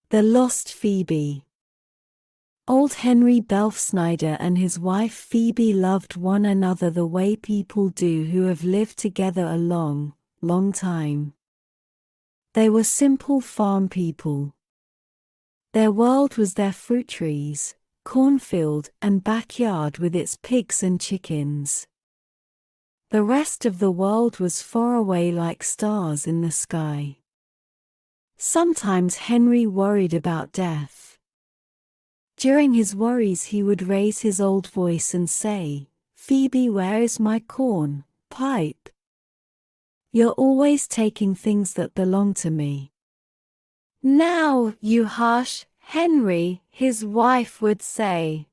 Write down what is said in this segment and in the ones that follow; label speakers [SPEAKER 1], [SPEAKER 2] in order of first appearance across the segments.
[SPEAKER 1] The Lost Phoebe. Old Henry Belfsnyder and his wife Phoebe loved one another the way people do who have lived together a long, long time. They were simple farm people. Their world was their fruit trees, cornfield, and backyard with its pigs and chickens. The rest of the world was far away like stars in the sky. Sometimes Henry worried about death. During his worries he would raise his old voice and say, "Phoebe, where is my corn pipe? You're always taking things that belong to me." "Now, you hush, Henry," his wife would say.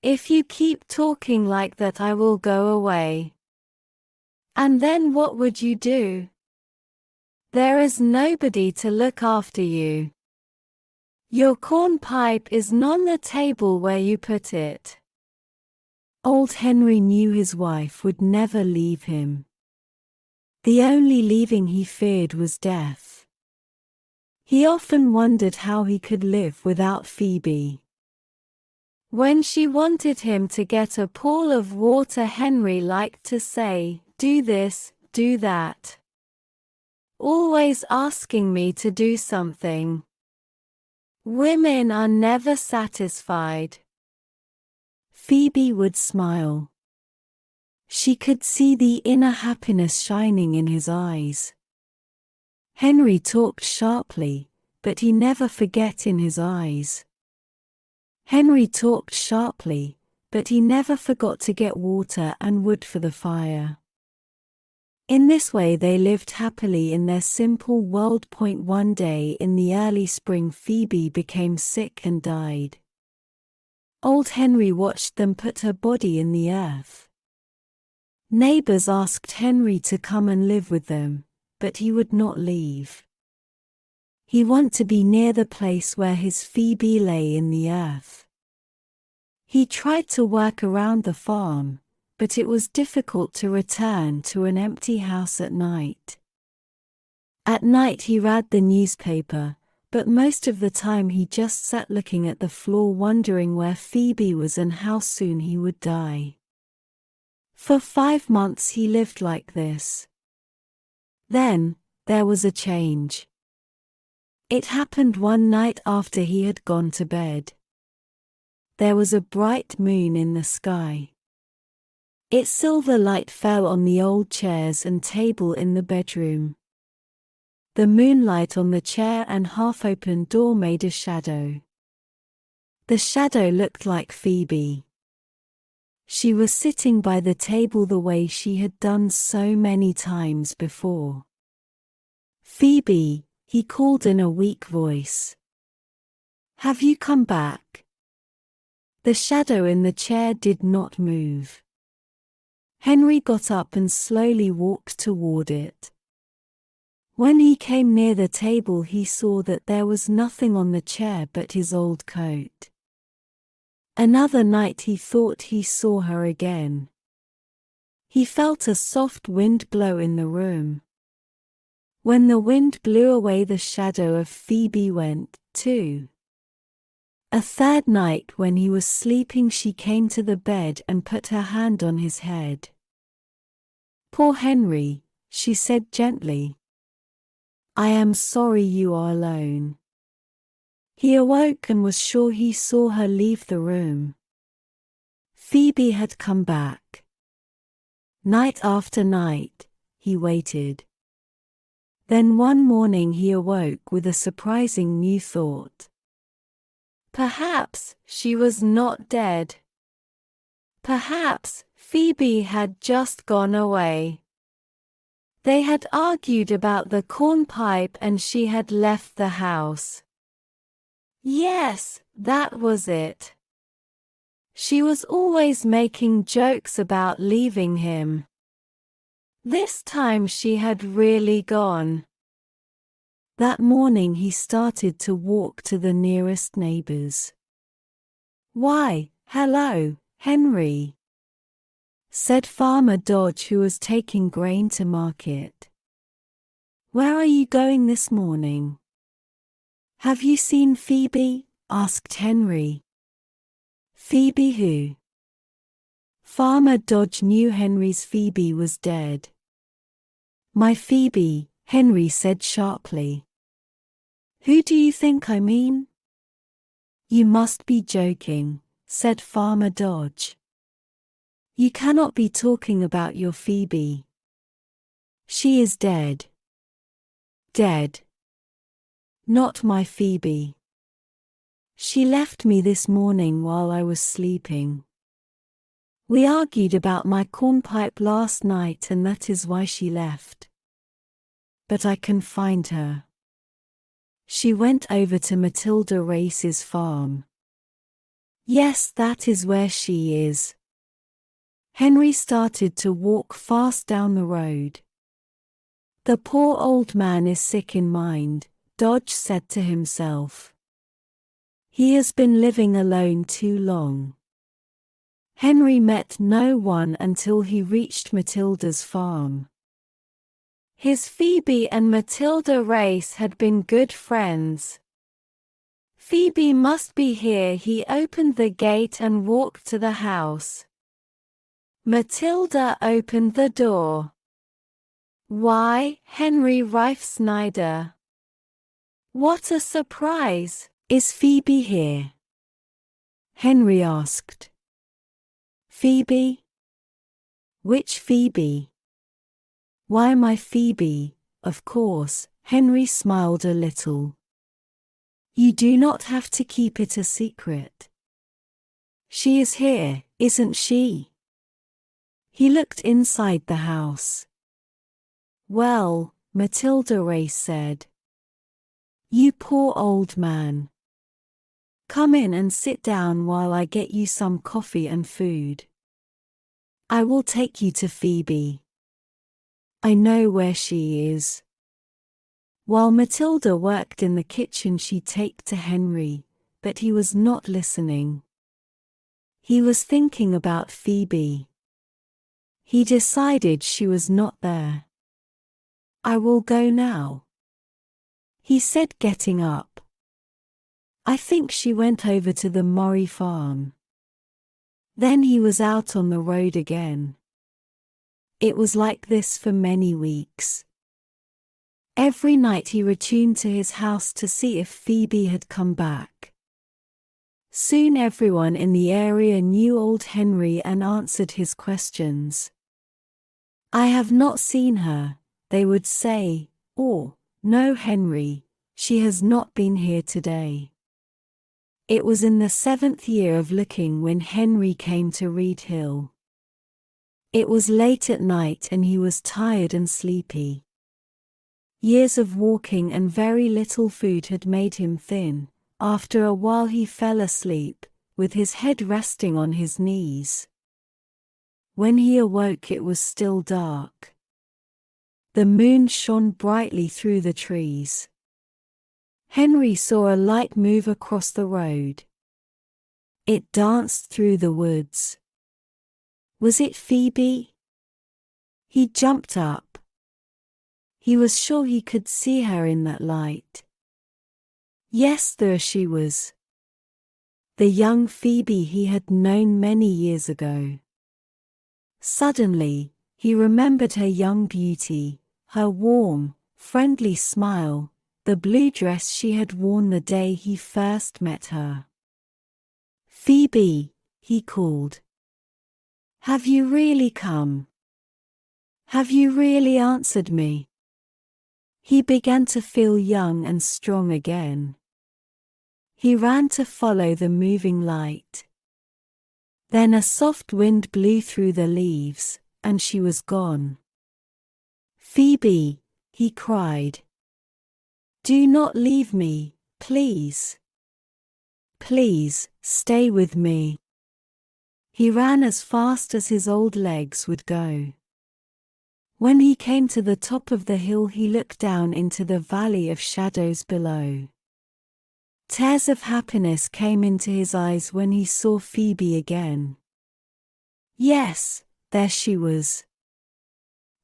[SPEAKER 1] "If you keep talking like that I will go away." And then what would you do? There is nobody to look after you. Your corn pipe is on the table where you put it. Old Henry knew his wife would never leave him. The only leaving he feared was death. He often wondered how he could live without Phoebe. When she wanted him to get a pail of water, Henry liked to say, "Do this, do that. Always asking me to do something. Women are never satisfied." Phoebe would smile. She could see the inner happiness shining in his eyes. Henry talked sharply, but he never forgot in his eyes. Henry talked sharply, but he never forgot to get water and wood for the fire. In this way they lived happily in their simple world. One day in the early spring Phoebe became sick and died. Old Henry watched them put her body in the earth. Neighbors asked Henry to come and live with them, but he would not leave. He wanted to be near the place where his Phoebe lay in the earth. He tried to work around the farm, but it was difficult to return to an empty house at night. At night he read the newspaper, but most of the time he just sat looking at the floor wondering where Phoebe was and how soon he would die. For 5 months he lived like this. Then, there was a change. It happened one night after he had gone to bed. There was a bright moon in the sky. Its silver light fell on the old chairs and table in the bedroom. The moonlight on the chair and half-open door made a shadow. The shadow looked like Phoebe. She was sitting by the table the way she had done so many times before. "Phoebe," he called in a weak voice. "Have you come back?" The shadow in the chair did not move. Henry got up and slowly walked toward it. When he came near the table he saw that there was nothing on the chair but his old coat. Another night he thought he saw her again. He felt a soft wind blow in the room. When the wind blew away the shadow of Phoebe went, too. A third night when he was sleeping she came to the bed and put her hand on his head. "Poor Henry," she said gently. "I am sorry you are alone." He awoke and was sure he saw her leave the room. Phoebe had come back. Night after night, he waited. Then one morning he awoke with a surprising new thought. Perhaps she was not dead. Perhaps Phoebe had just gone away. They had argued about the corn pipe and she had left the house. Yes, that was it. She was always making jokes about leaving him. This time she had really gone. That morning he started to walk to the nearest neighbors. "Why, hello, Henry," said Farmer Dodge, who was taking grain to market. "Where are you going this morning?" "Have you seen Phoebe?" asked Henry. "Phoebe who?" Farmer Dodge knew Henry's Phoebe was dead. "My Phoebe," Henry said sharply. "Who do you think I mean?" "You must be joking," said Farmer Dodge. "You cannot be talking about your Phoebe. She is dead." "Dead? Not my Phoebe. She left me this morning while I was sleeping. We argued about my cornpipe last night and that is why she left. But I can find her. She went over to Matilda Race's farm." "Yes, that is where she is." Henry started to walk fast down the road. "The poor old man is sick in mind," Dodge said to himself. "He has been living alone too long." Henry met no one until he reached Matilda's farm. His Phoebe and Matilda Race had been good friends. "Phoebe must be here." He opened the gate and walked to the house. Matilda opened the door. "Why, Henry Rife Snyder. What a surprise! Is Phoebe here?" Henry asked. "Phoebe? Which Phoebe?" "Why, my Phoebe, of course." Henry smiled a little. "You do not have to keep it a secret. She is here, isn't she?" He looked inside the house. "Well," Matilda Race said. "You poor old man. Come in and sit down while I get you some coffee and food. I will take you to Phoebe. I know where she is." While Matilda worked in the kitchen she talked to Henry, but he was not listening. He was thinking about Phoebe. He decided she was not there. "I will go now," he said, getting up. "I think she went over to the Murray farm." Then he was out on the road again. It was like this for many weeks. Every night he returned to his house to see if Phoebe had come back. Soon everyone in the area knew old Henry and answered his questions. "I have not seen her," they would say, or, "No, Henry, she has not been here today." It was in the 7th year of looking when Henry came to Reed Hill. It was late at night and he was tired and sleepy. Years of walking and very little food had made him thin. After a while he fell asleep, with his head resting on his knees. When he awoke it was still dark. The moon shone brightly through the trees. Henry saw a light move across the road. It danced through the woods. Was it Phoebe? He jumped up. He was sure he could see her in that light. Yes, there she was. The young Phoebe he had known many years ago. Suddenly, he remembered her young beauty, her warm, friendly smile, the blue dress she had worn the day he first met her. "Phoebe," he called. "Have you really come? Have you really answered me?" He began to feel young and strong again. He ran to follow the moving light. Then a soft wind blew through the leaves, and she was gone. "Phoebe," he cried. "Do not leave me, please. Please, stay with me." He ran as fast as his old legs would go. When he came to the top of the hill he looked down into the valley of shadows below. Tears of happiness came into his eyes when he saw Phoebe again. Yes, there she was.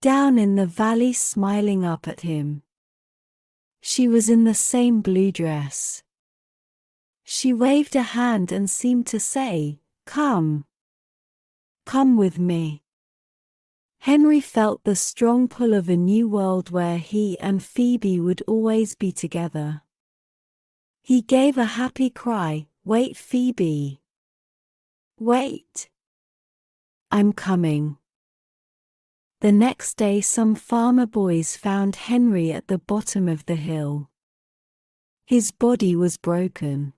[SPEAKER 1] Down in the valley smiling up at him. She was in the same blue dress. She waved a hand and seemed to say, "Come. Come with me." Henry felt the strong pull of a new world where he and Phoebe would always be together. He gave a happy cry, "Wait, Phoebe. Wait. I'm coming." The next day some farmer boys found Henry at the bottom of the hill. His body was broken.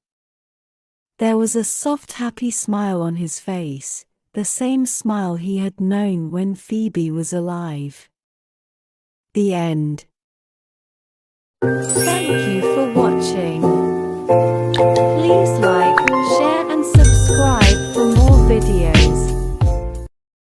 [SPEAKER 1] There was a soft, happy smile on his face, the same smile he had known when Phoebe was alive. The end. Thank you for watching. Please like,